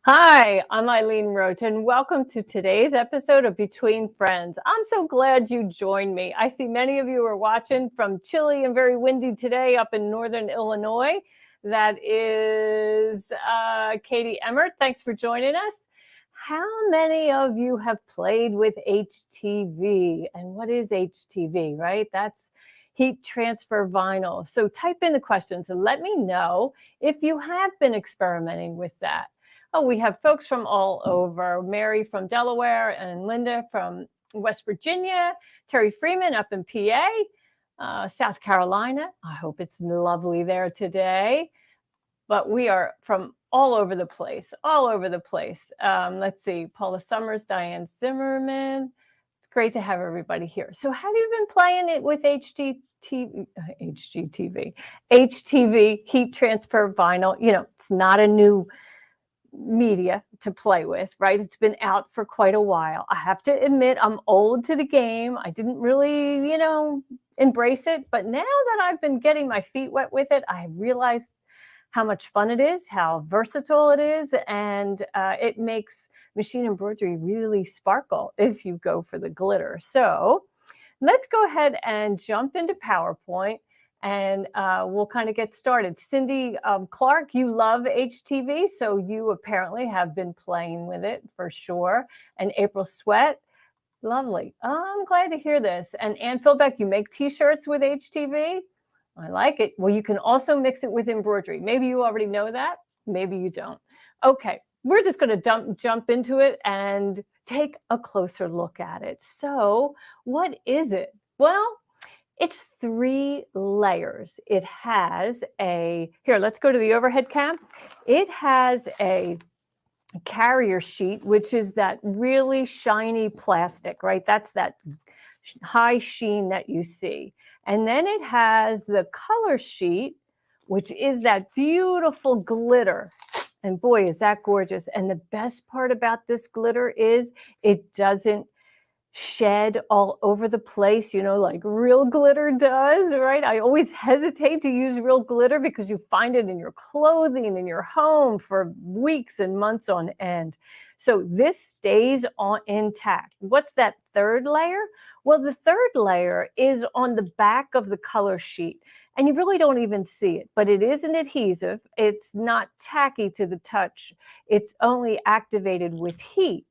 Hi, I'm Eileen Roten. Welcome to today's episode of Between Friends. I'm so glad you joined me. I see many of you are watching from chilly and very windy today up in northern Illinois. That is Katie Emmert. Thanks for joining us. How many of you have played with HTV? And what is HTV, right? That's heat transfer vinyl. So type in the questions and let me know if you have been experimenting with that. Oh, we have folks from all over. Mary from Delaware and Linda from West Virginia, Terry Freeman up in PA, South Carolina. I hope it's lovely there today. But we are from all over the place, all over the place. Let's see, Paula Summers, Diane Zimmerman. It's great to have everybody here. So have you been playing it with HTV, heat transfer vinyl? You know, it's not a new media to play with, right? It's been out for quite a while. I have to admit, I'm old to the game. I didn't really, embrace it. But now that I've been getting my feet wet with it, I realized how much fun it is, how versatile it is, and it makes machine embroidery really sparkle if you go for the glitter. So let's go ahead and jump into PowerPoint. And we'll kind of get started. Cindy Clark, you love HTV, so you apparently have been playing with it for sure. And April Sweat, lovely. I'm glad to hear this. And Ann Philbeck, you make t-shirts with HTV? I like it. Well, you can also mix it with embroidery. Maybe you already know that. Maybe you don't. Okay, we're just going to jump into it and take a closer look at it. So what is it? Well, it's 3 layers. It has here, let's go to the overhead cam. It has a carrier sheet, which is that really shiny plastic, right? That's that high sheen that you see. And then it has the color sheet, which is that beautiful glitter. And boy, is that gorgeous. And the best part about this glitter is it doesn't shed all over the place, like real glitter does, right? I always hesitate to use real glitter because you find it in your clothing, in your home for weeks and months on end. So this stays on intact. What's that 3rd layer? Well, the 3rd layer is on the back of the color sheet. And you really don't even see it, but it is an adhesive. It's not tacky to the touch. It's only activated with heat.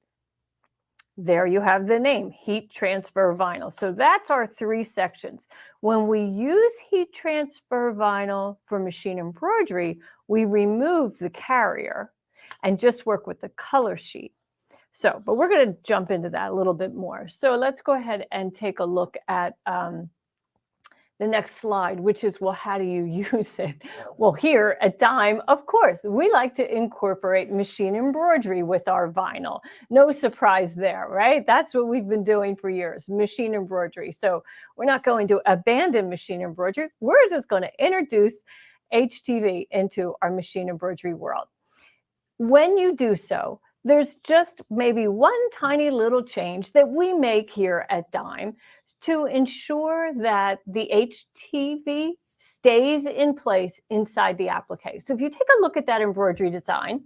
There you have the name, heat transfer vinyl. So that's our 3 sections. When we use heat transfer vinyl for machine embroidery, we remove the carrier and just work with the color sheet. So, but we're going to jump into that a little bit more. So let's go ahead and take a look at the next slide, which is, well, how do you use it? Well, here at Dime, of course, we like to incorporate machine embroidery with our vinyl. No surprise there, right? That's what we've been doing for years, machine embroidery. So we're not going to abandon machine embroidery. We're just going to introduce HTV into our machine embroidery world. When you do so, there's just maybe one tiny little change that we make here at Dime to ensure that the HTV stays in place inside the applique. So if you take a look at that embroidery design,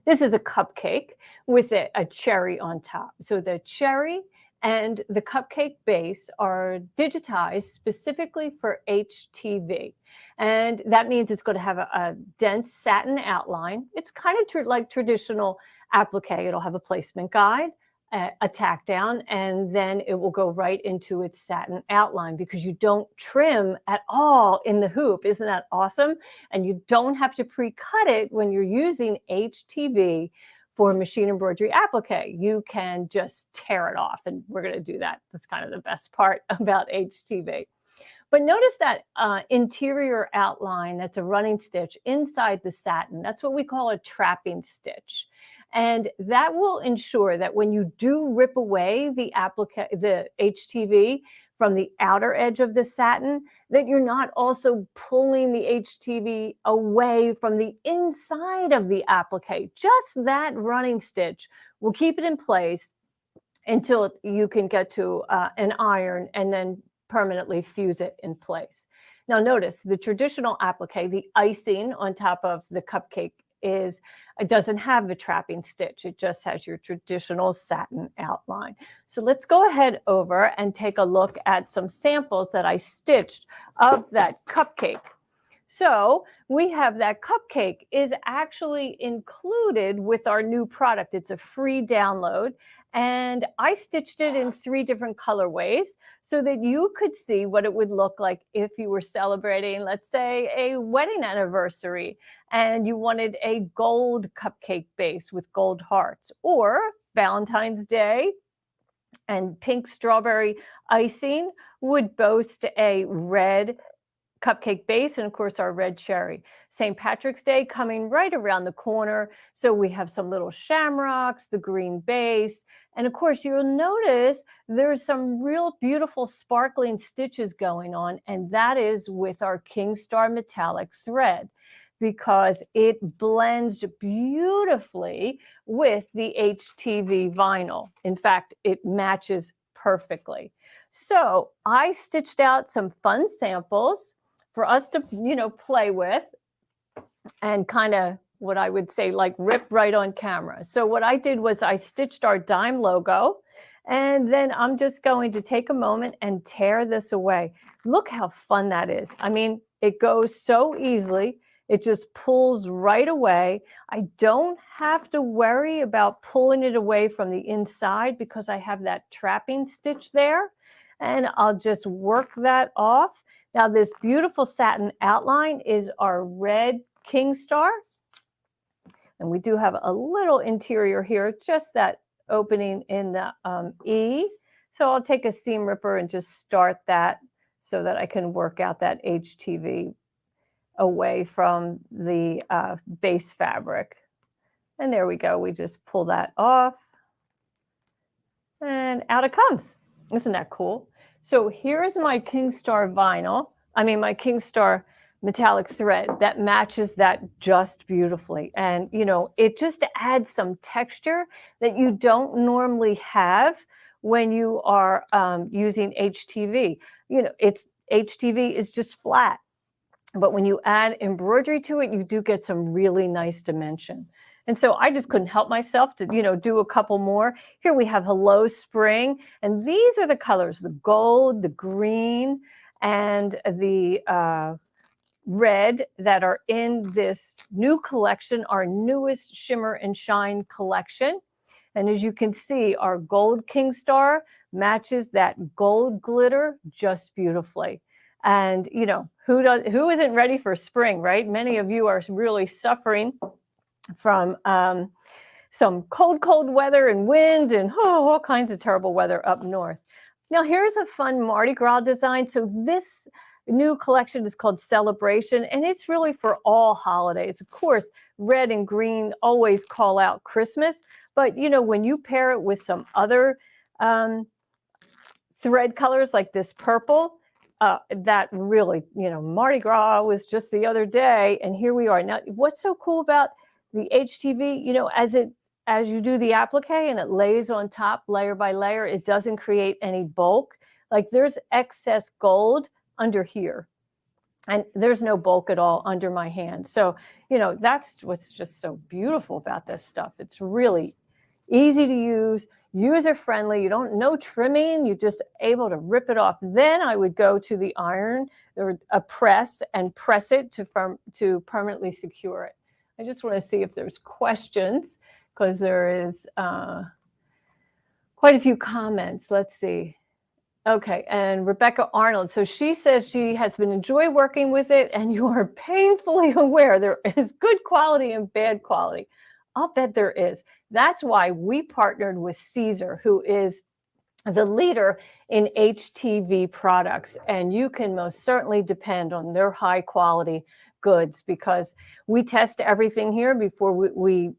this is a cupcake with a cherry on top. So the cherry and the cupcake base are digitized specifically for HTV. And that means it's going to have a dense satin outline. It's kind of like traditional applique. It'll have a placement guide, a tack down, and then it will go right into its satin outline because you don't trim at all in the hoop. Isn't that awesome? And you don't have to pre-cut it when you're using HTV for machine embroidery applique. You can just tear it off, and we're going to do that. That's kind of the best part about HTV. But notice that interior outline that's a running stitch inside the satin. That's what we call a trapping stitch. And that will ensure that when you do rip away the HTV from the outer edge of the satin, that you're not also pulling the HTV away from the inside of the applique. Just that running stitch will keep it in place until you can get to an iron and then permanently fuse it in place. Now notice the traditional applique, the icing on top of the cupcake it doesn't have the trapping stitch. It just has your traditional satin outline. So let's go ahead over and take a look at some samples that I stitched of that cupcake. So we have that cupcake is actually included with our new product. It's a free download. And I stitched it in 3 different colorways so that you could see what it would look like if you were celebrating, let's say, a wedding anniversary and you wanted a gold cupcake base with gold hearts, or Valentine's Day and pink strawberry icing would boast a red cupcake base, and of course our red cherry. St. Patrick's Day coming right around the corner, so we have some little shamrocks, the green base, and of course you'll notice there's some real beautiful sparkling stitches going on, and that is with our King Star metallic thread, because it blends beautifully with the HTV vinyl. In fact, it matches perfectly. So I stitched out some fun samples for us to, play with and kind of what I would say like rip right on camera. So what I did was I stitched our dime logo, and then I'm just going to take a moment and tear this away. Look how fun that is. I mean, it goes so easily. It just pulls right away. I don't have to worry about pulling it away from the inside because I have that trapping stitch there. And I'll just work that off. Now this beautiful satin outline is our red King Star. And we do have a little interior here, just that opening in the E. So I'll take a seam ripper and just start that so that I can work out that HTV away from the base fabric. And there we go. We just pull that off. And out it comes. Isn't that cool? So here's my King Star vinyl. My King Star metallic thread that matches that just beautifully. And, it just adds some texture that you don't normally have when you are using HTV. HTV is just flat. But when you add embroidery to it, you do get some really nice dimension. And so I just couldn't help myself to, do a couple more. Here we have Hello Spring. And these are the colors, the gold, the green, and the red that are in this new collection, our newest Shimmer and Shine collection. And as you can see, our gold King Star matches that gold glitter just beautifully. And, who isn't ready for spring, right? Many of you are really suffering from some cold weather and wind and all kinds of terrible weather up north. Now, here's a fun Mardi Gras design. So this new collection is called Celebration, and it's really for all holidays. Of course, red and green always call out Christmas, but, when you pair it with some other thread colors like this purple, that really, Mardi Gras was just the other day, and here we are. Now, what's so cool about the HTV, as you do the applique and it lays on top layer by layer, it doesn't create any bulk. Like there's excess gold under here, and there's no bulk at all under my hand. So, that's what's just so beautiful about this stuff. It's really easy to use, user-friendly. You don't no trimming. You're just able to rip it off. Then I would go to the iron or a press and press it to permanently secure it. I just want to see if there's questions because there is quite a few comments. Let's see. Okay, and Rebecca Arnold. So she says she has been enjoying working with it, and you are painfully aware there is good quality and bad quality. I'll bet there is. That's why we partnered with Caesar, who is the leader in HTV products. And you can most certainly depend on their high quality goods because we test everything here before we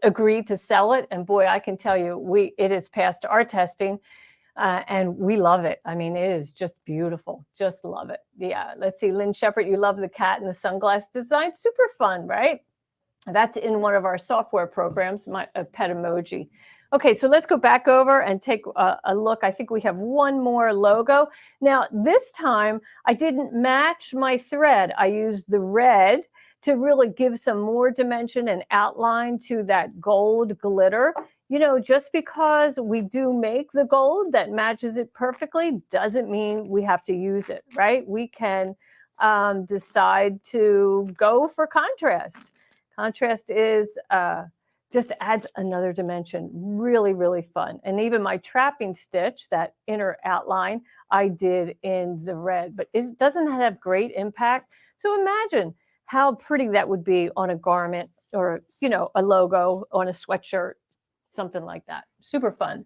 agreed to sell it. And boy, I can tell you, it has passed our testing. And we love it. I mean, it is just beautiful. Just love it. Yeah. Let's see. Lynn Shepard, you love the cat and the sunglass design. Super fun, right? That's in one of our software programs, a pet emoji. Okay, so let's go back over and take a look. I think we have one more logo. Now, this time, I didn't match my thread. I used the red to really give some more dimension and outline to that gold glitter. You know, just because we do make the gold that matches it perfectly doesn't mean we have to use it, right? We can decide to go for contrast. Contrast is just adds another dimension. Really, really fun. And even my trapping stitch, that inner outline, I did in the red, but it doesn't have great impact. So imagine how pretty that would be on a garment or, you know, a logo on a sweatshirt, something like that. Super fun.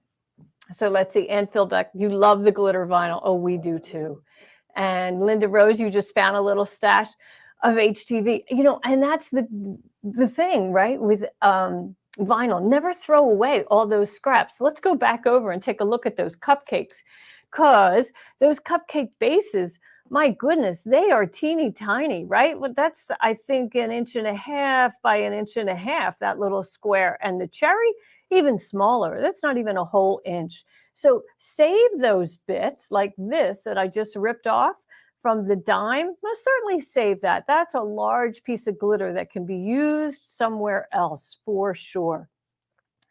So let's see, Ann Philbeck, you love the glitter vinyl. Oh, we do too. And Linda Rose, you just found a little stash of HTV, you know, and that's the thing, right? With vinyl, never throw away all those scraps. Let's go back over and take a look at those cupcakes, because those cupcake bases, my goodness, they are teeny tiny, right? Well, that's, I think, 1.5 inches by 1.5 inches, that little square. And the cherry, even smaller. That's not even a whole inch. So save those bits like this that I just ripped off from the dime. Most certainly save that. That's a large piece of glitter that can be used somewhere else for sure.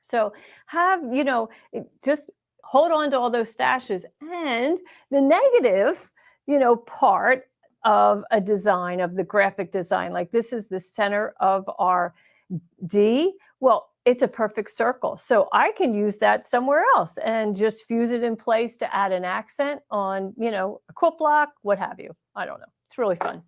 So have, you know, just hold on to all those stashes. And the negative, you know, part of a design, of the graphic design, like this is the center of our D. Well, it's a perfect circle. So I can use that somewhere else and just fuse it in place to add an accent on, you know, a quilt block, what have you. I don't know. It's really fun.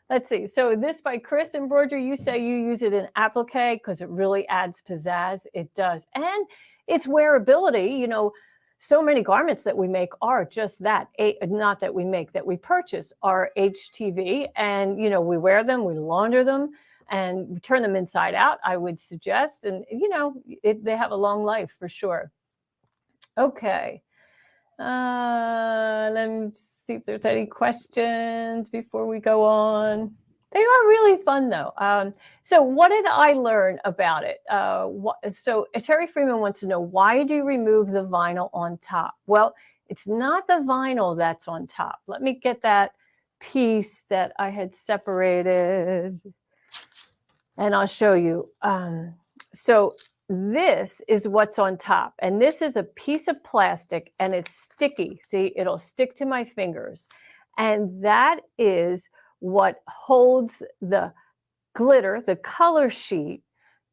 Let's see. So this by Chris Embroidery, you say you use it in applique because it really adds pizzazz. It does. And it's wearability. You know, so many garments that we make are just that. Not that we make, that we purchase are HTV. And, you know, we wear them, we launder them, and turn them inside out, I would suggest. And, you know, they have a long life for sure. Okay. Let me see if there's any questions before we go on. They are really fun, though. So what did I learn about it? So Terry Freeman wants to know, why do you remove the vinyl on top? Well, it's not the vinyl that's on top. Let me get that piece that I had separated, and I'll show you. So this is what's on top, and this is a piece of plastic, and it's sticky. See, it'll stick to my fingers, and that is what holds the glitter, the color sheet,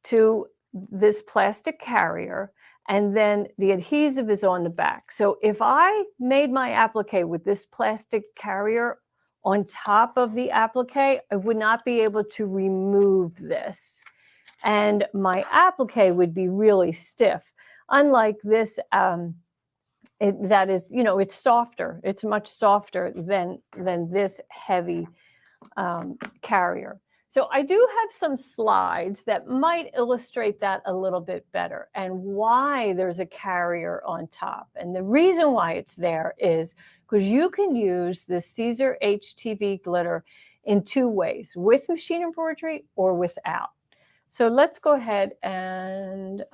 to this plastic carrier, and then the adhesive is on the back. So if I made my applique with this plastic carrier on top of the applique, I would not be able to remove this. And my applique would be really stiff. Unlike this, that is, you know, it's softer. It's much softer than this heavy carrier. So I do have some slides that might illustrate that a little bit better, and why there's a carrier on top. And the reason why it's there is because you can use the Caesar HTV glitter in two ways, with machine embroidery or without. So let's go ahead and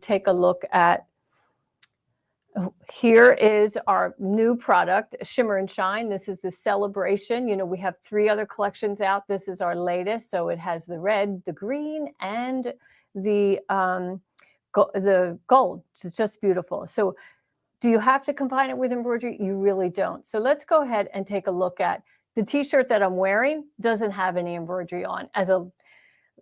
take a look at, here is our new product, Shimmer and Shine. This is the Celebration. You know, we have 3 other collections out. This is our latest. So it has the red, the green, and the gold. It's just beautiful. So do you have to combine it with embroidery? You really don't. So let's go ahead and take a look at the t-shirt that I'm wearing. Doesn't have any embroidery on. As a,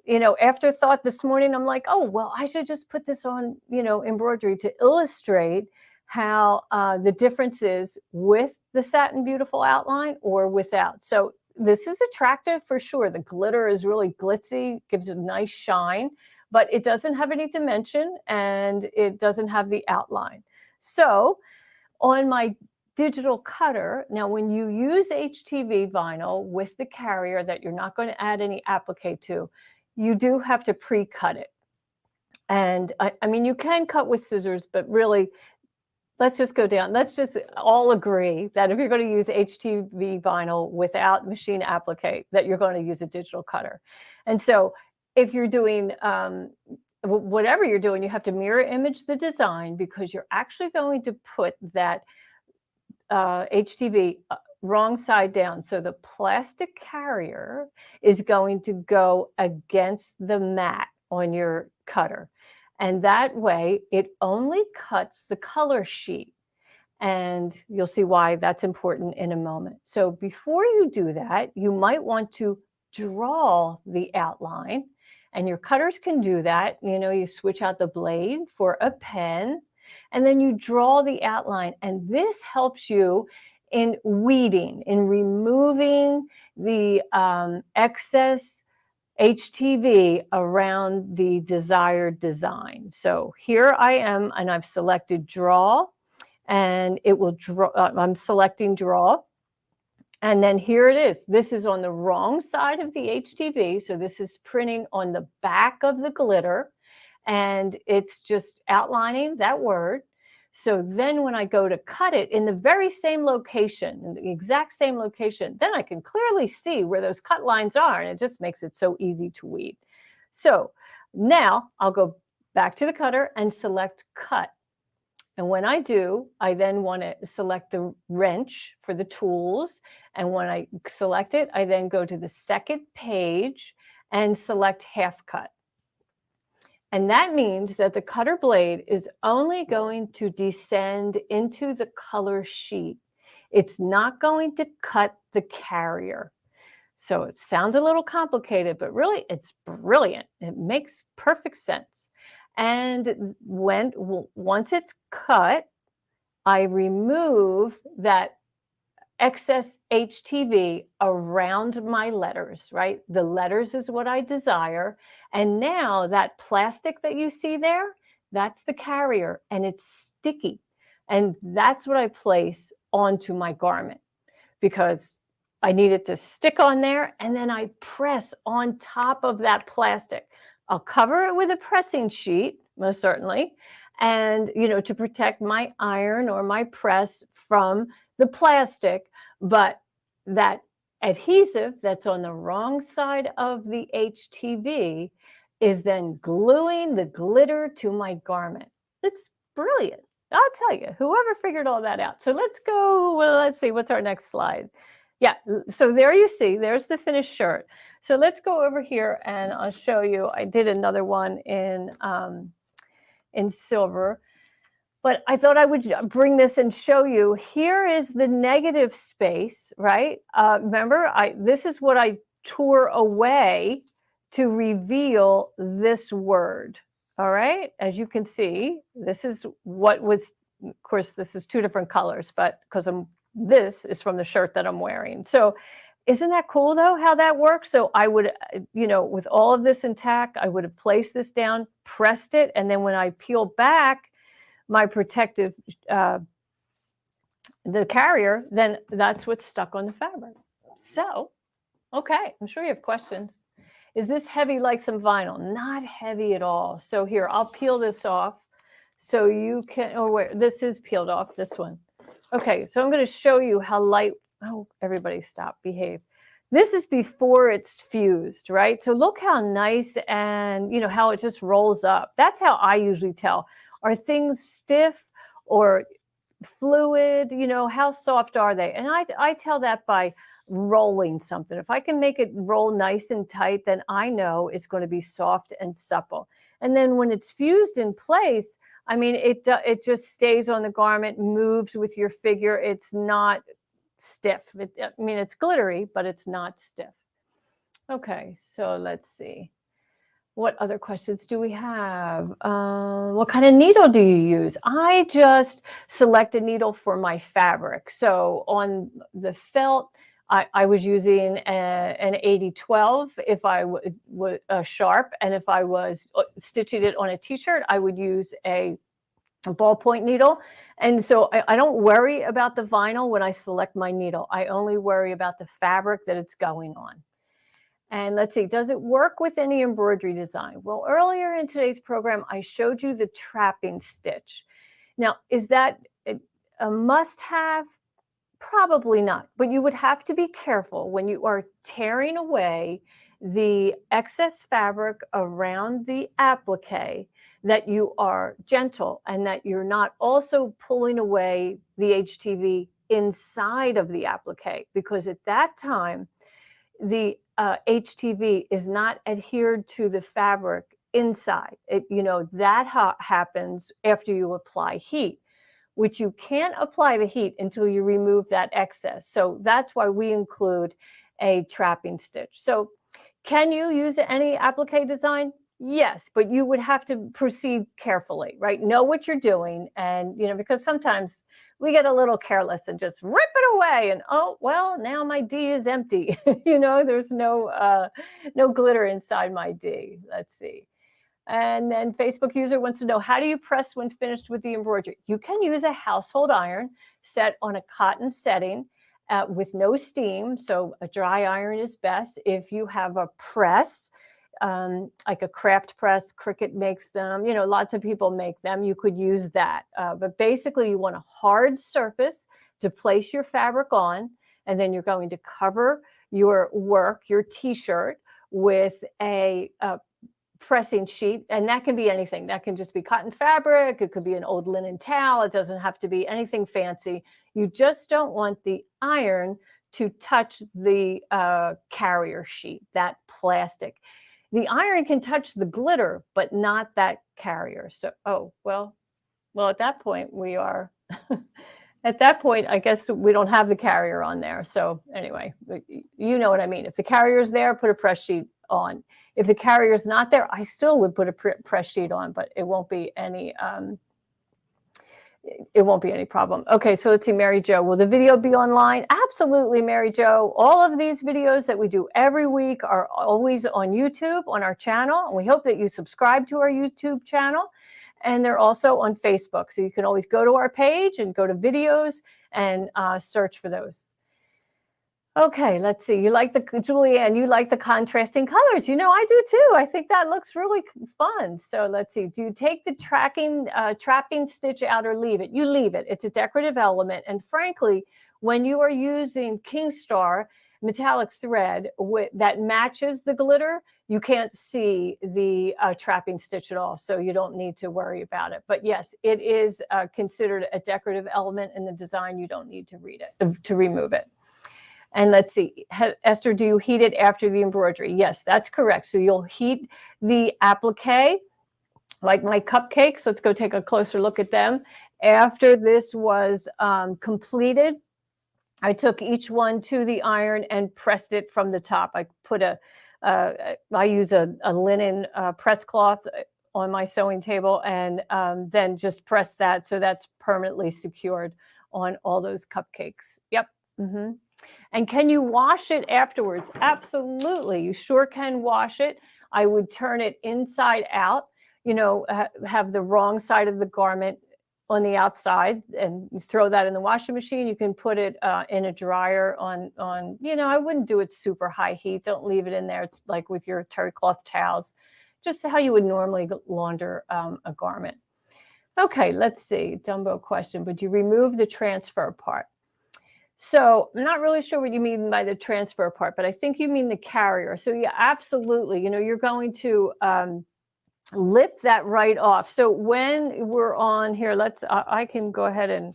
you know, afterthought this morning, I'm like, oh, well, I should just put this on, you know, embroidery to illustrate how the difference is with the Satin Beautiful outline or without. So this is attractive for sure. The glitter is really glitzy, gives a nice shine, but it doesn't have any dimension and it doesn't have the outline. So on my digital cutter, now when you use HTV vinyl with the carrier that you're not going to add any applique to, you do have to pre-cut it. And I mean, you can cut with scissors, but really, let's just go down. Let's just all agree that if you're going to use HTV vinyl without machine applique, that you're going to use a digital cutter. And so if you're doing whatever you're doing, you have to mirror image the design, because you're actually going to put that HTV wrong side down. So the plastic carrier is going to go against the mat on your cutter. And that way it only cuts the color sheet. And you'll see why that's important in a moment. So before you do that, you might want to draw the outline, and your cutters can do that. You know, you switch out the blade for a pen, and then you draw the outline. And this helps you in weeding, in removing the excess HTV around the desired design. So here I am, and I've selected draw, and it will draw. I'm selecting draw. And then here it is. This is on the wrong side of the HTV. So this is printing on the back of the glitter, and it's just outlining that word. So then when I go to cut it in the very same location, in the exact same location, then I can clearly see where those cut lines are, and it just makes it so easy to weed. So now I'll go back to the cutter and select cut. And when I do, I then want to select the wrench for the tools. And when I select it, I then go to the second page and select half cut. And that means that the cutter blade is only going to descend into the color sheet. It's not going to cut the carrier. So it sounds a little complicated, but really it's brilliant. It makes perfect sense. And once it's cut, I remove that excess HTV around my letters, right? The letters is what I desire. And now that plastic that you see there, that's the carrier, and it's sticky. And that's what I place onto my garment, because I need it to stick on there, and then I press on top of that plastic. I'll cover it with a pressing sheet, most certainly, and, you know, to protect my iron or my press from the plastic. But that adhesive that's on the wrong side of the HTV is then gluing the glitter to my garment. It's brilliant. I'll tell you, whoever figured all that out. So let's go, well, let's see, what's our next slide? Yeah, so there you see, there's the finished shirt. So let's go over here and I'll show you. I did another one in silver, but I thought I would bring this and show you. Here is the negative space, right? Remember, this is what I tore away to reveal this word. All right, as you can see, this is what was, of course, this is two different colors, but because this is from the shirt that I'm wearing. So isn't that cool though, how that works? So I would, you know, with all of this intact, I would have placed this down, pressed it, and then when I peel back my protective, the carrier, then that's what's stuck on the fabric. So, okay, I'm sure you have questions. Is this heavy like some vinyl? Not heavy at all. So here, I'll peel this off so you can, oh, wait, this is peeled off, this one. Okay, so I'm going to show you how light, oh, everybody stop, behave. This is before it's fused, right? So look how nice, and you know how it just rolls up. That's how I usually tell. Are things stiff or fluid? You know, how soft are they? And I tell that by rolling something. If I can make it roll nice and tight, then I know it's going to be soft and supple. And then when it's fused in place, I mean, it just stays on the garment, moves with your figure. It's not stiff. I mean, it's glittery, but it's not stiff. Okay, so let's see. What other questions do we have? What kind of needle do you use? I just select a needle for my fabric. So on the felt, I was using an 80-12 if I was sharp, and if I was stitching it on a t-shirt, I would use a ballpoint needle. And so I don't worry about the vinyl when I select my needle. I only worry about the fabric that it's going on. And let's see, does it work with any embroidery design? Well, earlier in today's program, I showed you the trapping stitch. Now, is that a must-have? Probably not, but you would have to be careful when you are tearing away the excess fabric around the applique, that you are gentle and that you're not also pulling away the HTV inside of the applique, because at that time, the HTV is not adhered to the fabric inside. That happens after you apply heat, which you can't apply the heat until you remove that excess. So that's why we include a trapping stitch. So can you use any applique design? Yes, but you would have to proceed carefully, right? Know what you're doing. And, because sometimes we get a little careless and just rip it away and, oh, well, now my D is empty. There's no glitter inside my D. Let's see. And then Facebook user wants to know, how do you press when finished with the embroidery? You can use a household iron set on a cotton setting with no steam. So a dry iron is best. If you have a press, like a craft press, Cricut makes them, lots of people make them. You could use that. But basically you want a hard surface to place your fabric on. And then you're going to cover your work, your t-shirt, with a pressing sheet, and that can be anything. That can just be cotton fabric. It could be an old linen towel. It doesn't have to be anything fancy. You just don't want the iron to touch the carrier sheet, that plastic. The iron can touch the glitter, but not that carrier. So, well, at that point we are, at that point, I guess we don't have the carrier on there. So anyway, you know what I mean. If the carrier's there, put a press sheet on. If the carrier's not there, I still would put a press sheet on, but it won't be any problem. Okay, so let's see, Mary Jo, will the video be online? Absolutely, Mary Jo. All of these videos that we do every week are always on YouTube, on our channel, and we hope that you subscribe to our YouTube channel. And they're also on Facebook, so you can always go to our page and go to videos and search for those. Okay, let's see. Julianne, you like the contrasting colors. I do too. I think that looks really fun. So let's see. Do you take the trapping stitch out or leave it? You leave it. It's a decorative element. And frankly, when you are using Kingstar metallic thread that matches the glitter, you can't see the trapping stitch at all. So you don't need to worry about it. But yes, it is considered a decorative element in the design. You don't need to remove it. And let's see, Esther, do you heat it after the embroidery? Yes, that's correct. So you'll heat the applique, like my cupcakes. Let's go take a closer look at them. After this was completed, I took each one to the iron and pressed it from the top. I put I use a linen press cloth on my sewing table, and then just press that so that's permanently secured on all those cupcakes. Yep. Mm-hmm. And can you wash it afterwards? Absolutely. You sure can wash it. I would turn it inside out, have the wrong side of the garment on the outside and throw that in the washing machine. You can put it in a dryer on, I wouldn't do it super high heat. Don't leave it in there. It's like with your terry cloth towels, just how you would normally launder a garment. Okay, let's see. Dumbo question, would you remove the transfer part? So I'm not really sure what you mean by the transfer part, but I think you mean the carrier. So yeah, absolutely. You're going to lift that right off. So when we're on here, I can go ahead and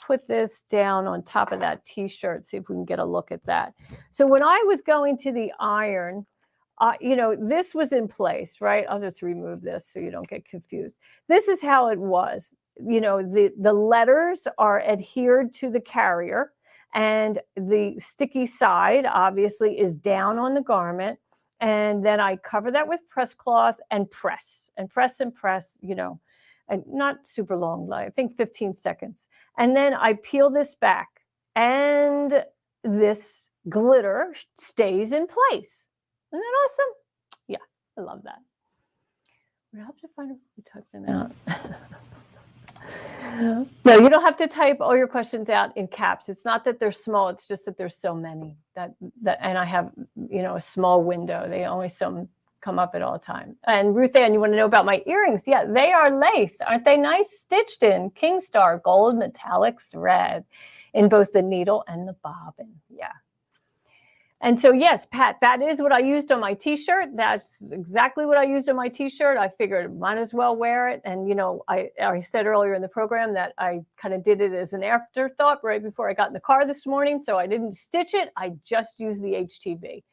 put this down on top of that t-shirt, see if we can get a look at that. So when I was going to the iron, this was in place, right? I'll just remove this so you don't get confused. This is how it was. The letters are adhered to the carrier, and the sticky side obviously is down on the garment. And then I cover that with press cloth and press, and press, and not super long, I think 15 seconds. And then I peel this back, and this glitter stays in place. Isn't that awesome? Yeah, I love that. We'll have to find if we took them out. No, you don't have to type all your questions out in caps. It's not that they're small, it's just that there's so many and I have, a small window. They only some come up at all time. And Ruth Ann, you want to know about my earrings? Yeah, they are lace. Aren't they nice? Stitched in King Star gold metallic thread in both the needle and the bobbin. Yeah. And so, yes, Pat, that is what I used on my T-shirt. That's exactly what I used on my T-shirt. I figured might as well wear it. And, I said earlier in the program that I kind of did it as an afterthought right before I got in the car this morning. So I didn't stitch it. I just used the HTV.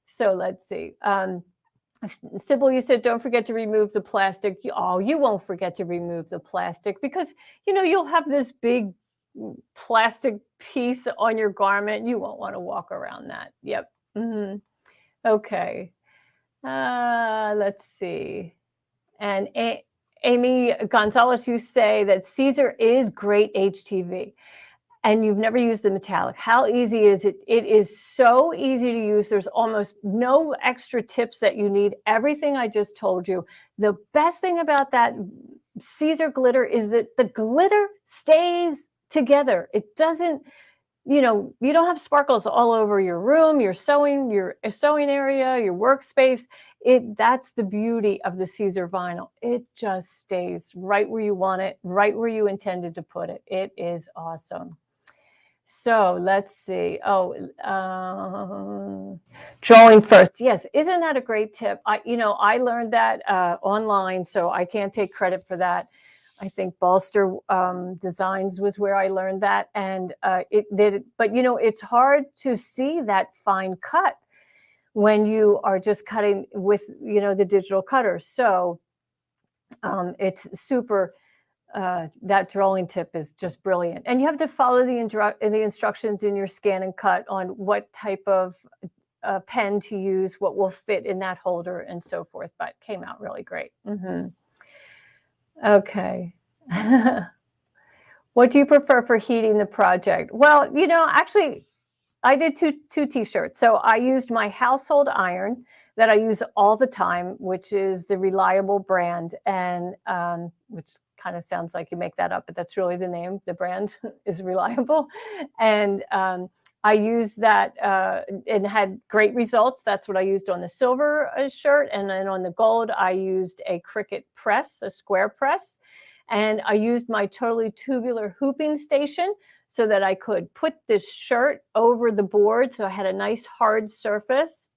So let's see. Sybil, you said, don't forget to remove the plastic. Oh, you won't forget to remove the plastic because, you'll have this big plastic piece on your garment. You won't want to walk around that. Yep. Okay. Let's see. And Amy Gonzalez, you say that Caesar is great HTV. And you've never used the metallic. How easy is it? It is so easy to use. There's almost no extra tips that you need. Everything I just told you. The best thing about that Caesar glitter is that the glitter stays together. It doesn't, you don't have sparkles all over your room, your sewing area, your workspace. That's the beauty of the Caesar vinyl. It just stays right where you want it, right where you intended to put it. It is awesome. So let's see. Drawing first. Yes. Isn't that a great tip? I learned that online, so I can't take credit for that. I think Bolster Designs was where I learned that. And it did. But, it's hard to see that fine cut when you are just cutting with, the digital cutter. So it's super. That drawing tip is just brilliant. And you have to follow the instructions in your scan and cut on what type of pen to use, what will fit in that holder and so forth, but came out really great. Okay. What do you prefer for heating the project? Well, actually, I did two T-shirts. So I used my household iron that I use all the time, which is the Reliable brand, and which kind of sounds like you make that up, but that's really the name. The brand is Reliable. And I used that and had great results. That's what I used on the silver shirt. And then on the gold, I used a Cricut press, a square press. And I used my totally tubular hooping station so that I could put this shirt over the board. So I had a nice hard surface.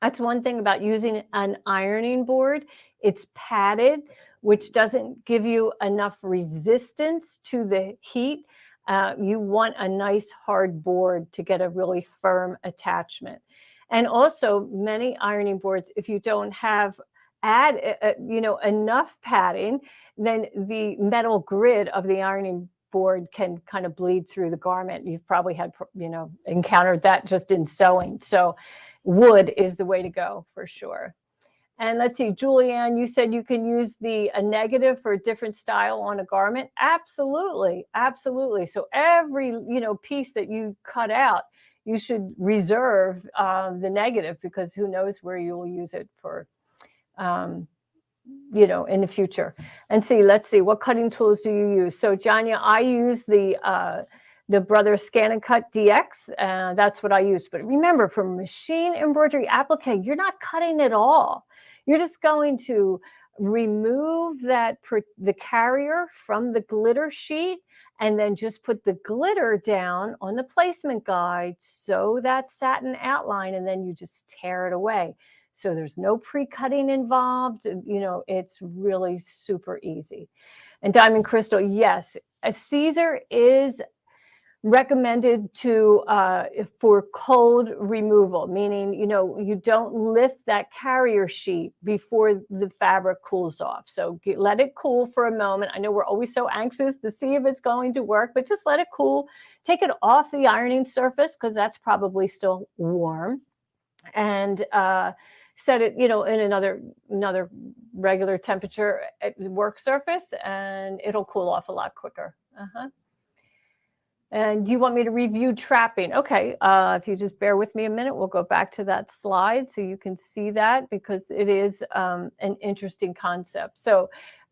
That's one thing about using an ironing board. It's padded, which doesn't give you enough resistance to the heat. You want a nice hard board to get a really firm attachment. And also many ironing boards, if you don't have enough padding, then the metal grid of the ironing board can kind of bleed through the garment. You've probably had, encountered that just in sewing. So wood is the way to go for sure. And let's see, Julianne, you said you can use a negative for a different style on a garment. Absolutely, absolutely. So every, piece that you cut out, you should reserve the negative, because who knows where you will use it for, in the future. And let's see, what cutting tools do you use? So Janya, I use the Brother Scan and Cut DX. That's what I use. But remember, for machine embroidery applique, you're not cutting it all. You're just going to remove the carrier from the glitter sheet, and then just put the glitter down on the placement guide, sew that satin outline, and then you just tear it away. So there's no pre-cutting involved. It's really super easy. And Diamond Crystal, yes, a Caesar is recommended for cold removal, meaning, you don't lift that carrier sheet before the fabric cools off. So let it cool for a moment. I know we're always so anxious to see if it's going to work, but just let it cool. Take it off the ironing surface, because that's probably still warm. And set it, in another regular temperature work surface, and it'll cool off a lot quicker. And do you want me to review trapping? Okay, if you just bear with me a minute, we'll go back to that slide so you can see that, because it is an interesting concept. So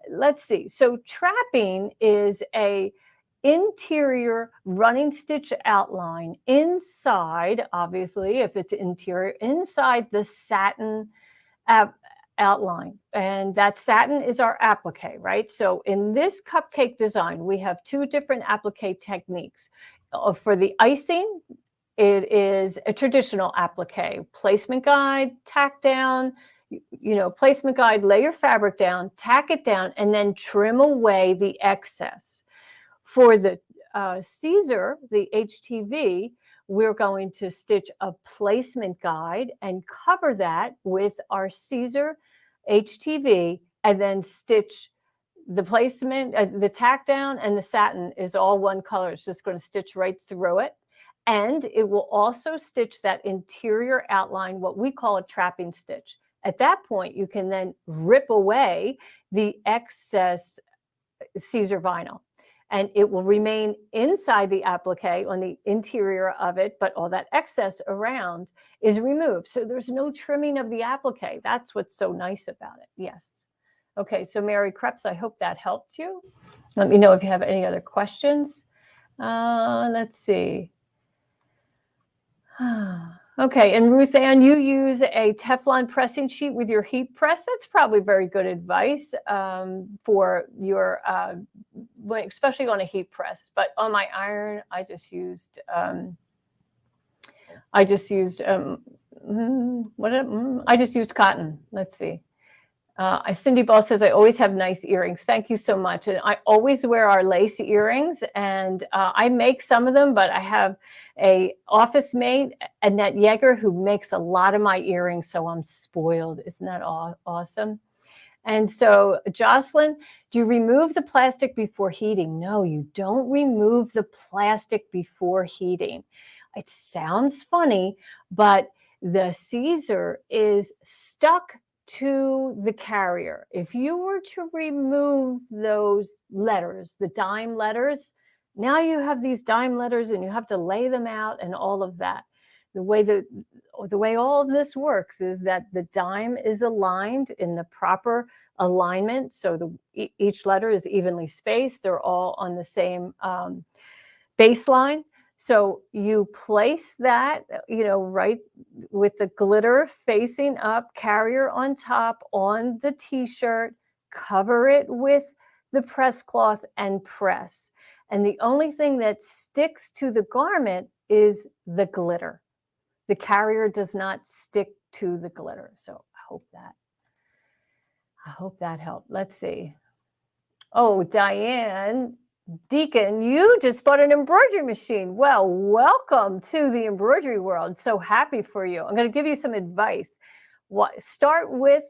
let's see. So trapping is a interior running stitch outline inside, obviously, if it's interior, inside the satin outline. And that satin is our applique, right? So in this cupcake design, we have two different applique techniques. For the icing, it is a traditional applique, placement guide, tack down, placement guide, lay your fabric down, tack it down, and then trim away the excess. For the Caesar, the HTV, we're going to stitch a placement guide and cover that with our Caesar HTV, and then stitch the placement, the tack down, and the satin is all one color. It's just going to stitch right through it. And it will also stitch that interior outline, what we call a trapping stitch. At that point, you can then rip away the excess Caesar vinyl, and it will remain inside the applique on the interior of it, but all that excess around is removed. So there's no trimming of the applique. That's what's so nice about it. Yes. Okay, so Mary Krebs, I hope that helped you. Let me know if you have any other questions. Let's see. Okay, and Ruth Ann, you use a Teflon pressing sheet with your heat press. That's probably very good advice for your, especially on a heat press. But on my iron, I just used cotton. Let's see. Cindy Ball says, I always have nice earrings. Thank you so much. And I always wear our lace earrings, and I make some of them, but I have a office mate, Annette Yeager, who makes a lot of my earrings. So I'm spoiled. Isn't that awesome? And so, Jocelyn, do you remove the plastic before heating? No, you don't remove the plastic before heating. It sounds funny, but the Caesar is stuck to the carrier. If you were to remove those letters, the dime letters, now you have these dime letters and you have to lay them out and all of that. The way all of this works is that the dime is aligned in the proper alignment. So each letter is evenly spaced. They're all on the same baseline. So you place that, right with the glitter facing up, carrier on top on the t-shirt, cover it with the press cloth and press. And the only thing that sticks to the garment is the glitter. The carrier does not stick to the glitter. So I hope that helped. Let's see. Oh, Diane Deacon, you just bought an embroidery machine. Well, welcome to the embroidery world. So happy for you. I'm going to give you some advice. Start with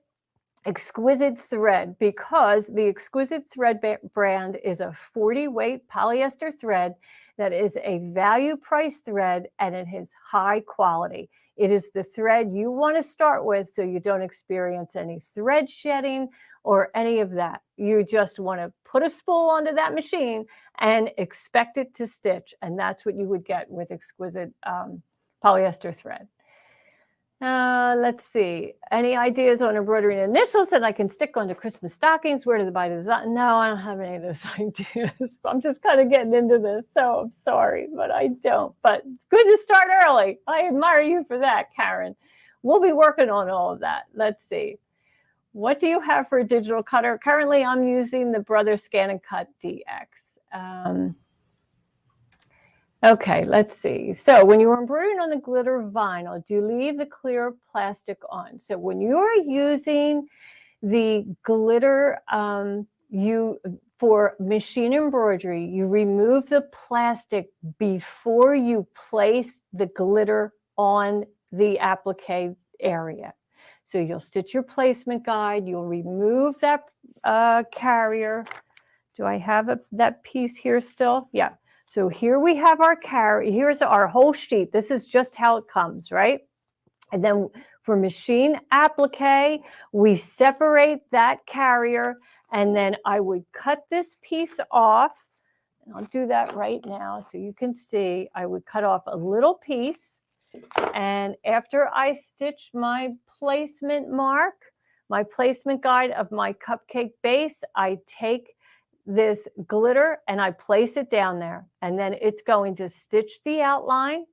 Exquisite Thread, because the Exquisite Thread brand is a 40 weight polyester thread that is a value price thread, and it is high quality. It is the thread you want to start with so you don't experience any thread shedding or any of that. You just want to put a spool onto that machine and expect it to stitch. And that's what you would get with Exquisite polyester thread. Let's see. Any ideas on embroidering initials that I can stick onto Christmas stockings? Where to buy the design? No, I don't have any of those ideas. I'm just kind of getting into this, so I'm sorry, but I don't. But it's good to start early. I admire you for that, Karen. We'll be working on all of that. Let's see. What do you have for a digital cutter? Currently, I'm using the Brother Scan and Cut DX. Okay, let's see. So when you're embroidering on the glitter vinyl, do you leave the clear plastic on? So when you're using the glitter for machine embroidery, you remove the plastic before you place the glitter on the applique area. So you'll stitch your placement guide, you'll remove that carrier. Do I have that piece here still? Yeah. So here we have our carrier. Here's our whole sheet. This is just how it comes, right? And then for machine applique, we separate that carrier, and then I would cut this piece off. And I'll do that right now so you can see. I would cut off a little piece, and after I stitch my placement mark, my placement guide of my cupcake base, I take this glitter and I place it down there, and then it's going to stitch the outline,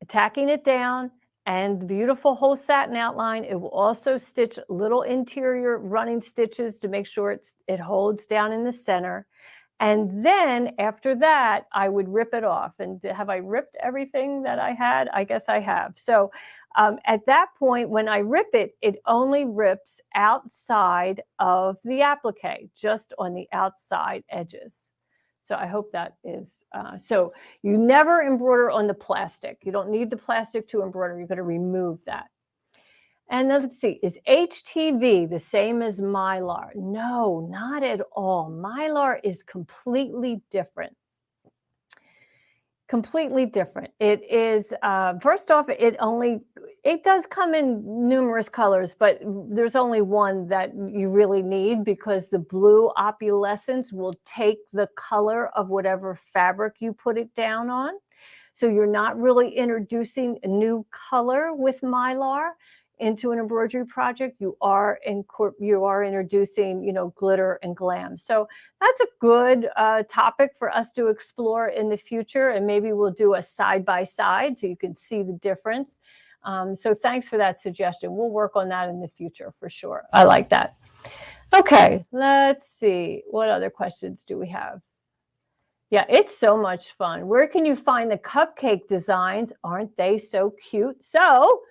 tacking it down, and the beautiful whole satin outline. It will also stitch little interior running stitches to make sure it holds down in the center. And then after that, I would rip it off. And have I ripped everything that I had? I guess I have. So at that point, when I rip it, it only rips outside of the applique, just on the outside edges. So I hope that is, so you never embroider on the plastic. You don't need the plastic to embroider. You're going to remove that. And then let's see, is HTV the same as Mylar? No, not at all. Mylar is completely different. Completely different. It is, first off, it does come in numerous colors, but there's only one that you really need, because the blue opalescence will take the color of whatever fabric you put it down on. So you're not really introducing a new color with Mylar into an embroidery project. You are introducing, you know, glitter and glam. So that's a good topic for us to explore in the future, and maybe we'll do a side-by-side so you can see the difference. So thanks for that suggestion. We'll work on that in the future for sure. I like that. Okay, let's see. What other questions do we have? Yeah, it's so much fun. Where can you find the cupcake designs? Aren't they so cute? So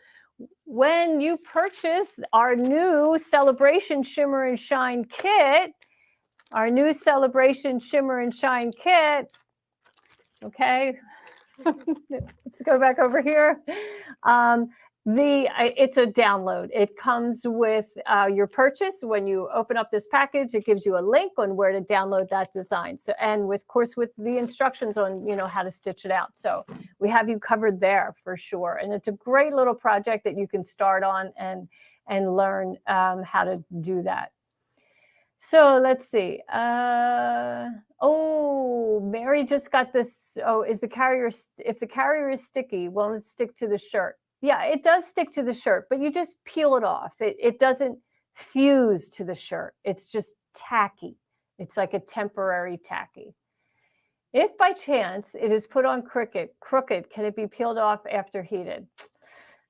when you purchase our new Celebration Shimmer and Shine kit, okay, let's go back over here. It's a download. It comes with your purchase. When you open up this package, it gives you a link on where to download that design. So, and of course, with the instructions on, you know, how to stitch it out. So we have you covered there for sure. And it's a great little project that you can start on and learn how to do that. So let's see. Oh, Mary just got this. Oh, if the carrier is sticky, won't it stick to the shirt? Yeah, it does stick to the shirt, but you just peel it off. It doesn't fuse to the shirt. It's just tacky. It's like a temporary tacky. If by chance it is put on crooked, can it be peeled off after heated?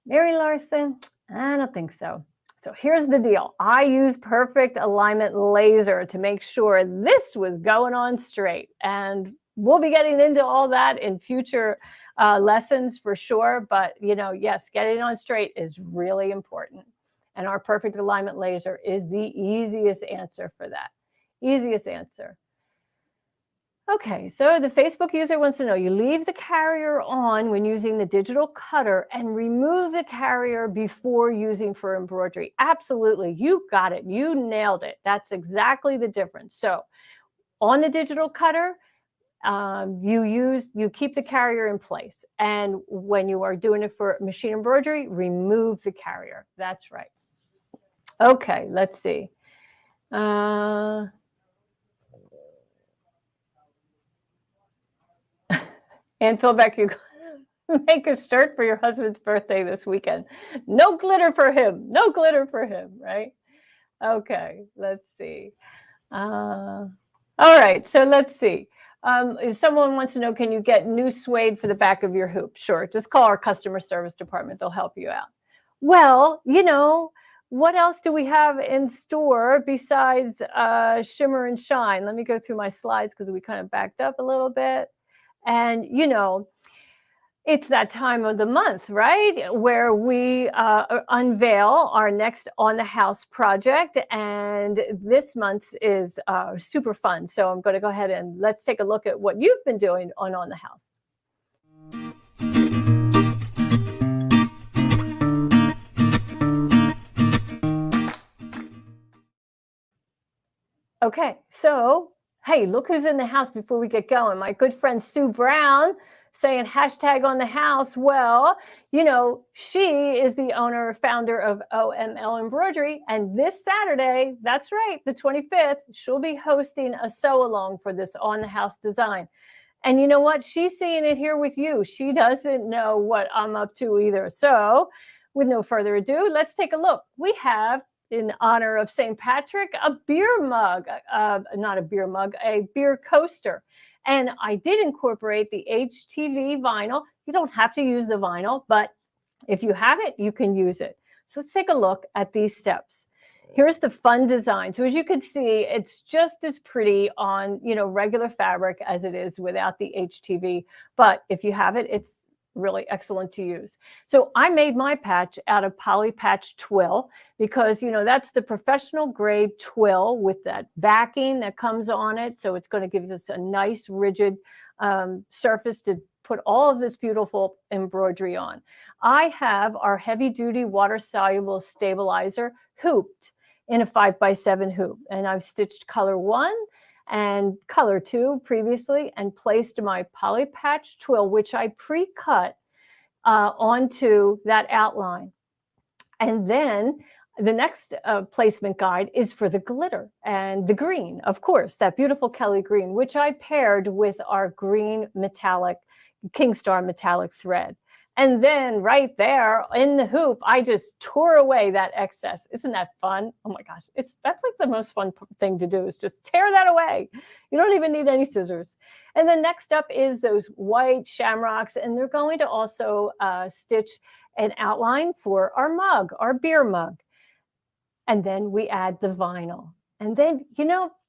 Mary Larson, I don't think so. So here's the deal. I use Perfect Alignment Laser to make sure this was going on straight. And we'll be getting into all that in future lessons for sure. But, you know, yes, getting on straight is really important. And our Perfect Alignment Laser is the easiest answer for that. Easiest answer. Okay, so the Facebook user wants to know, you leave the carrier on when using the digital cutter and remove the carrier before using for embroidery. Absolutely, you got it. You nailed it. That's exactly the difference. So on the digital cutter, you keep the carrier in place. And when you are doing it for machine embroidery, remove the carrier. That's right. Okay, let's see. And Philbeck, you make a shirt for your husband's birthday this weekend. No glitter for him. No glitter for him, right? Okay, let's see. All right, so let's see. If someone wants to know, can you get new suede for the back of your hoop? Sure, just call our customer service department. They'll help you out. Well, you know, what else do we have in store besides Shimmer and Shine? Let me go through my slides because we kind of backed up a little bit. And, you know, it's that time of the month, right, where we unveil our next On the House project. And this month is super fun. So I'm going to go ahead and let's take a look at what you've been doing on the House. Okay, so, hey, look who's in the house before we get going. My good friend Sue Brown saying hashtag on the house. Well, you know, she is the owner, founder of OML Embroidery. And this Saturday, that's right, the 25th, she'll be hosting a sew-along for this on the house design. And you know what? She's seeing it here with you. She doesn't know what I'm up to either. So with no further ado, let's take a look. We have, in honor of St. Patrick, a beer mug, not a beer mug, a beer coaster. And I did incorporate the HTV vinyl. You don't have to use the vinyl, but if you have it, you can use it. So let's take a look at these steps. Here's the fun design. So as you can see, it's just as pretty on, regular fabric as it is without the HTV. But if you have it, it's really excellent to use. So I made my patch out of poly patch twill because, that's the professional grade twill with that backing that comes on it. So it's going to give us a nice rigid surface to put all of this beautiful embroidery on. I have our heavy duty water soluble stabilizer hooped in a 5x7 hoop, and I've stitched color 1 and color 2 previously and placed my poly patch twill, which I pre-cut onto that outline. And then the next placement guide is for the glitter and the green, of course, that beautiful Kelly green, which I paired with our green metallic, Kingstar metallic thread. And then right there in the hoop, I just tore away that excess. Isn't that fun? Oh my gosh, that's like the most fun thing to do, is just tear that away. You don't even need any scissors. And then next up is those white shamrocks, and they're going to also stitch an outline for our mug, our beer mug. And then we add the vinyl. And then,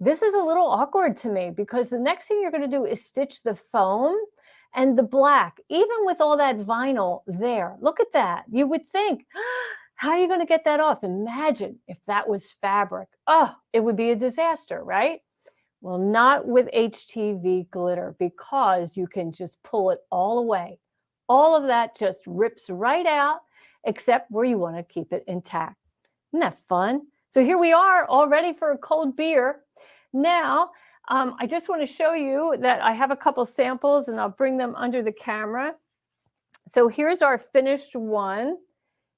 this is a little awkward to me because the next thing you're going to do is stitch the foam and the black, even with all that vinyl there. Look at that. You would think, how are you going to get that off? Imagine if that was fabric. Oh, it would be a disaster, right? Well, not with HTV glitter, because you can just pull it all away. All of that just rips right out, except where you want to keep it intact. Isn't that fun? So here we are, all ready for a cold beer. Now, I just want to show you that I have a couple samples, and I'll bring them under the camera. So here's our finished one.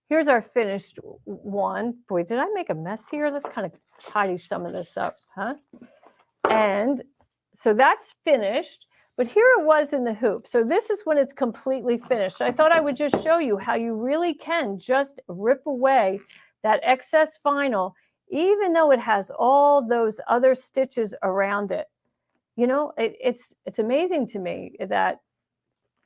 Here's our finished one. Boy, did I make a mess here? Let's kind of tidy some of this up, huh? And so that's finished. But here it was in the hoop. So this is when it's completely finished. I thought I would just show you how you really can just rip away that excess vinyl, even though it has all those other stitches around it. It's amazing to me that,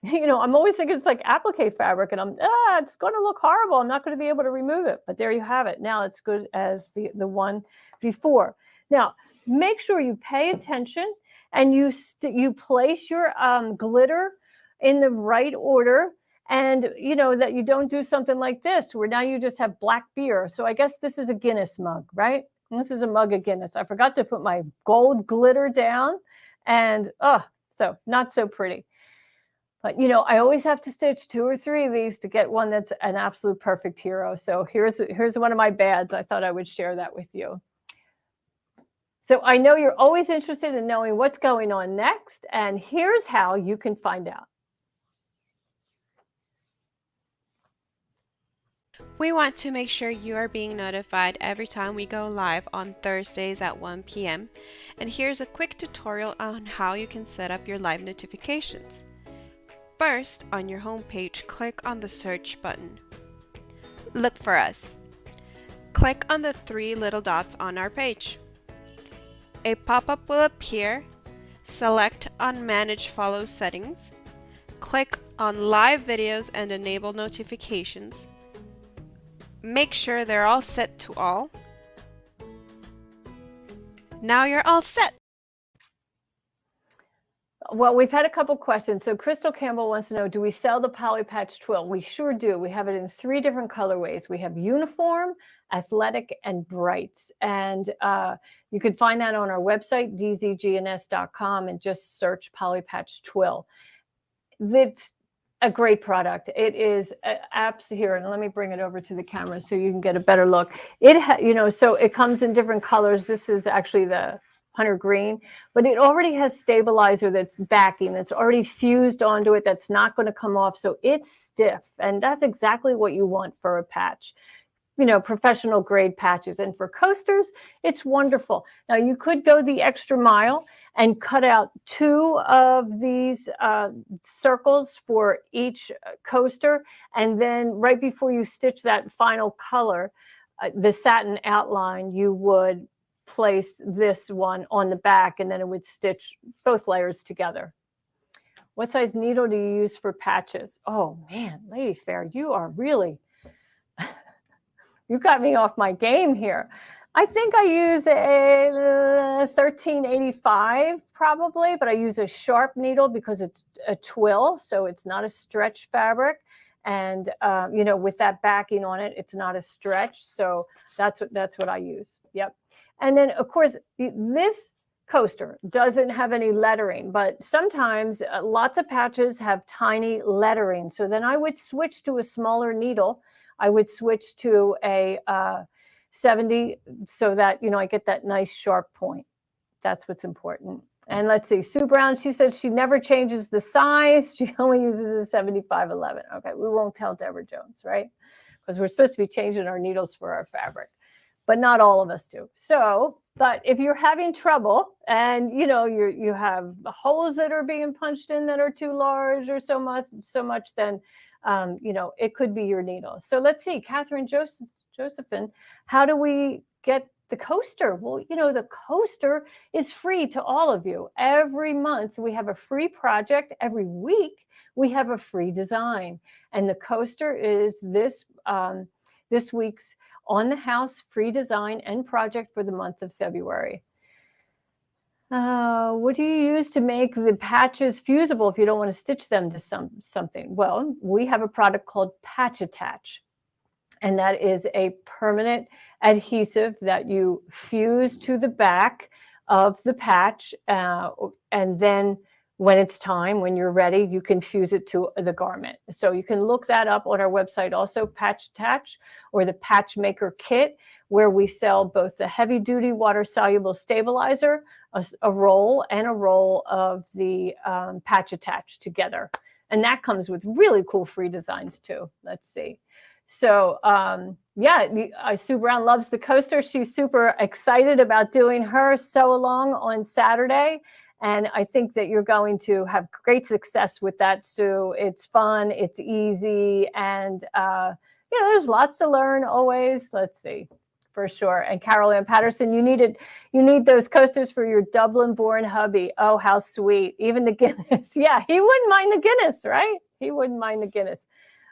I'm always thinking it's like applique fabric, and it's going to look horrible. I'm not going to be able to remove it. But there you have it. Now it's good as the one before. Now, make sure you pay attention and you place your glitter in the right order. And, that you don't do something like this where now you just have black beer. So I guess this is a Guinness mug, right? This is a mug of Guinness. I forgot to put my gold glitter down, and, so not so pretty. But, I always have to stitch 2 or 3 of these to get one that's an absolute perfect hero. So here's one of my bads. I thought I would share that with you. So I know you're always interested in knowing what's going on next, and here's how you can find out. We want to make sure you are being notified every time we go live on Thursdays at 1 p.m. And here's a quick tutorial on how you can set up your live notifications. First, on your homepage, click on the search button. Look for us. Click on the 3 little dots on our page. A pop-up will appear. Select on Manage Follow Settings. Click on Live Videos and enable notifications. Make sure they're all set to all. Now you're all set. Well, we've had a couple questions. So Crystal Campbell wants to know, do we sell the poly patch twill? We sure do. We have it in 3 different colorways. We have uniform, athletic, and brights. And you can find that on our website, dzgns.com, and just search poly patch twill. It's a great product. It is apps here, and let me bring it over to the camera so you can get a better look. So it comes in different colors. This is actually the hunter green, but it already has stabilizer that's backing, that's already fused onto it, that's not going to come off. So it's stiff, and that's exactly what you want for a patch. professional grade patches. And for coasters, it's wonderful. Now you could go the extra mile and cut out 2 of these circles for each coaster. And then right before you stitch that final color, the satin outline, you would place this one on the back, and then it would stitch both layers together. What size needle do you use for patches? Oh man, Lady Fair, you are really, you got me off my game here. I think I use a 1385 probably, but I use a sharp needle because it's a twill, so it's not a stretch fabric. And with that backing on it, it's not a stretch. So that's what I use. Yep. And then of course this coaster doesn't have any lettering, but sometimes lots of patches have tiny lettering. So then I would switch to a smaller needle. I would switch to a 70 so that, I get that nice sharp point. That's what's important. And let's see, Sue Brown, she says she never changes the size. She only uses a 7511. Okay, we won't tell Deborah Jones, right? Because we're supposed to be changing our needles for our fabric, but not all of us do. So, but if you're having trouble and, you have holes that are being punched in that are too large or so much, then, it could be your needle. So let's see, Catherine Josephine, how do we get the coaster? Well, the coaster is free to all of you. Every month we have a free project. Every week we have a free design. And the coaster is this week's On the House free design and project for the month of February. What do you use to make the patches fusible if you don't want to stitch them to something? Well, we have a product called Patch Attach. And that is a permanent adhesive that you fuse to the back of the patch. And then when it's time, when you're ready, you can fuse it to the garment. So you can look that up on our website also, Patch Attach, or the Patch Maker Kit, where we sell both the heavy duty water soluble stabilizer, a roll, and a roll of the Patch Attach together. And that comes with really cool free designs too. Let's see. So Sue Brown loves the coaster. She's super excited about doing her sew along on Saturday. And I think that you're going to have great success with that, Sue. It's fun, it's easy, and there's lots to learn always. Let's see, for sure. And Carol Ann Patterson, you need those coasters for your Dublin-born hubby. Oh, how sweet. Even the Guinness. Yeah, he wouldn't mind the Guinness, right? He wouldn't mind the Guinness.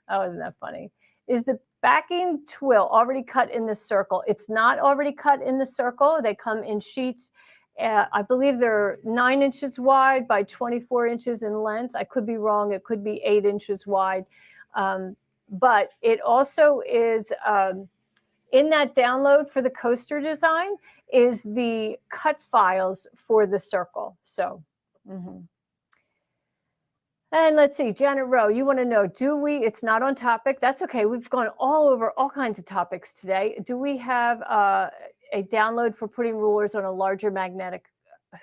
Oh, isn't that funny? Is the backing twill already cut in the circle? It's not already cut in the circle. They come in sheets. I believe they're 9 inches wide by 24 inches in length. I could be wrong. It could be 8 inches wide. But it also is in that download for the coaster design is the cut files for the circle. So, And let's see, Janet Rowe, you want to know, it's not on topic. That's okay. We've gone all over all kinds of topics today. Do we have a download for putting rulers on a larger magnetic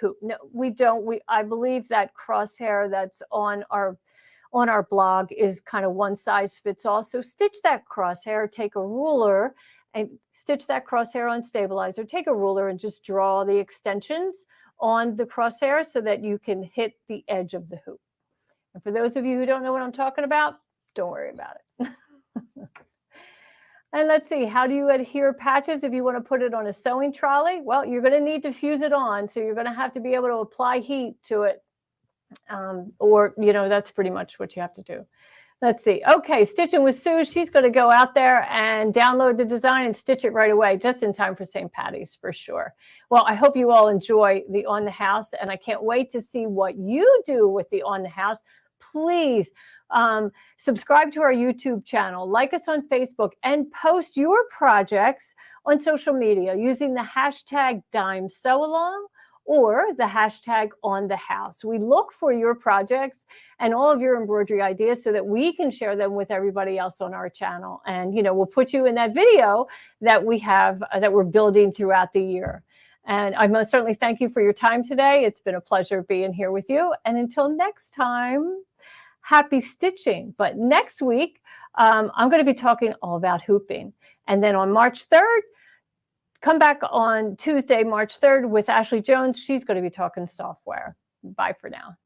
hoop? No, we don't. I believe that crosshair that's on our blog is kind of one size fits all. So stitch that crosshair, take a ruler and stitch that crosshair on stabilizer, take a ruler and just draw the extensions on the crosshair so that you can hit the edge of the hoop. And for those of you who don't know what I'm talking about, don't worry about it. And let's see, how do you adhere patches if you want to put it on a sewing trolley? Well, you're going to need to fuse it on. So you're going to have to be able to apply heat to it. That's pretty much what you have to do. Let's see. Okay, Stitching with Sue. She's going to go out there and download the design and stitch it right away, just in time for St. Patty's for sure. Well, I hope you all enjoy the On the House, and I can't wait to see what you do with the On the House. Please subscribe to our YouTube channel, like us on Facebook, and post your projects on social media using the hashtag #DimeSewAlong or the hashtag On the House. We look for your projects and all of your embroidery ideas so that we can share them with everybody else on our channel. And, we'll put you in that video that we have that we're building throughout the year. And I most certainly thank you for your time today. It's been a pleasure being here with you. And until next time, happy stitching. But next week, I'm going to be talking all about hooping. And then on March 3rd, come back on Tuesday, March 3rd with Ashley Jones. She's going to be talking software. Bye for now.